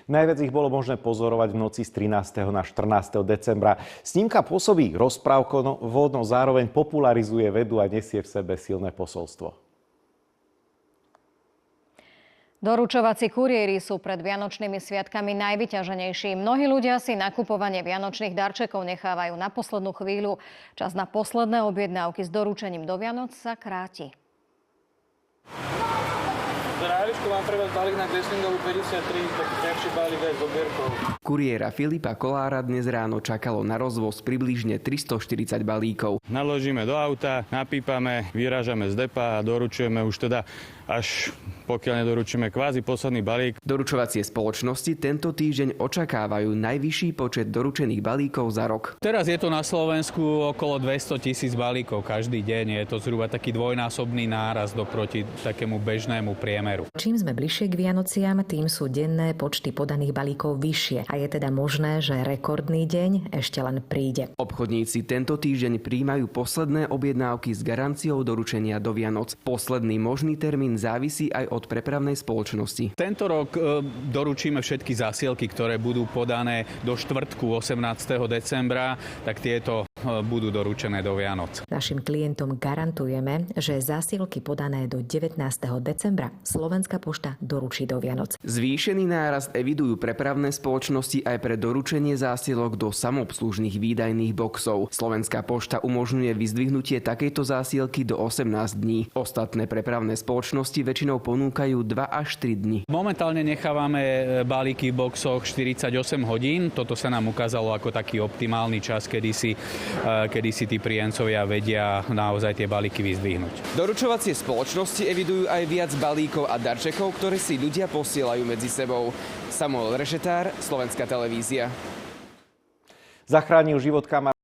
Najviac ich bolo možné pozorovať v noci z 13. na 14. decembra. Snímka pôsobí rozprávkovo, no zároveň popularizuje vedu a nesie v sebe silné posolstvo. Doručovací kuriéri sú pred vianočnými sviatkami najvyťaženejší. Mnohí ľudia si nakupovanie vianočných darčekov nechávajú na poslednú chvíľu. Čas na posledné objednávky s doručením do Vianoc sa kráti. Zdravečko, mám pre vás balík na Greslingovú 53, taký krajší balík aj s obierkou. Kuriéra Filipa Kolára dnes ráno čakalo na rozvoz približne 340 balíkov. Naložíme do auta, napípame, vyrážame z depa a doručujeme už teda až pokiaľ nedoručíme kvázi posledný balík. Doručovacie spoločnosti tento týždeň očakávajú najvyšší počet doručených balíkov za rok. Teraz je to na Slovensku okolo 200 000 balíkov každý deň. Je to zhruba taký dvojnásobný nárast oproti takému bežnému priemeru. Čím sme bližšie k Vianociam, tým sú denné počty podaných balíkov vyššie. A je teda možné, že rekordný deň ešte len príde. Obchodníci tento týždeň prijímajú posledné objednávky s garanciou doručenia do Vianoc. Posledný možný termín závisí aj od prepravnej spoločnosti. Tento rok doručíme všetky zásielky, ktoré budú podané do štvrtku 18. decembra, tak tieto budú doručené do Vianoc. Našim klientom garantujeme, že zásielky podané do 19. decembra Slovenská pošta doručí do Vianoc. Zvýšený nárast evidujú prepravné spoločnosti aj pre doručenie zásielok do samoobslužných výdajných boxov. Slovenská pošta umožňuje vyzdvihnutie takejto zásielky do 18 dní. Ostatné prepravné spoločnosti väčšinou ponúkajú 2 až 3 dni. Momentálne nechávame balíky v boxoch 48 hodín. Toto sa nám ukázalo ako taký optimálny čas, kedy si tí príjemcovia vedia naozaj tie balíky vyzdvihnúť. Doručovacie spoločnosti evidujú aj viac balíkov a darčekov, ktoré si ľudia posielajú medzi sebou. Samuel Rešetár, Slovenská televízia. Zachránil život kamaráta.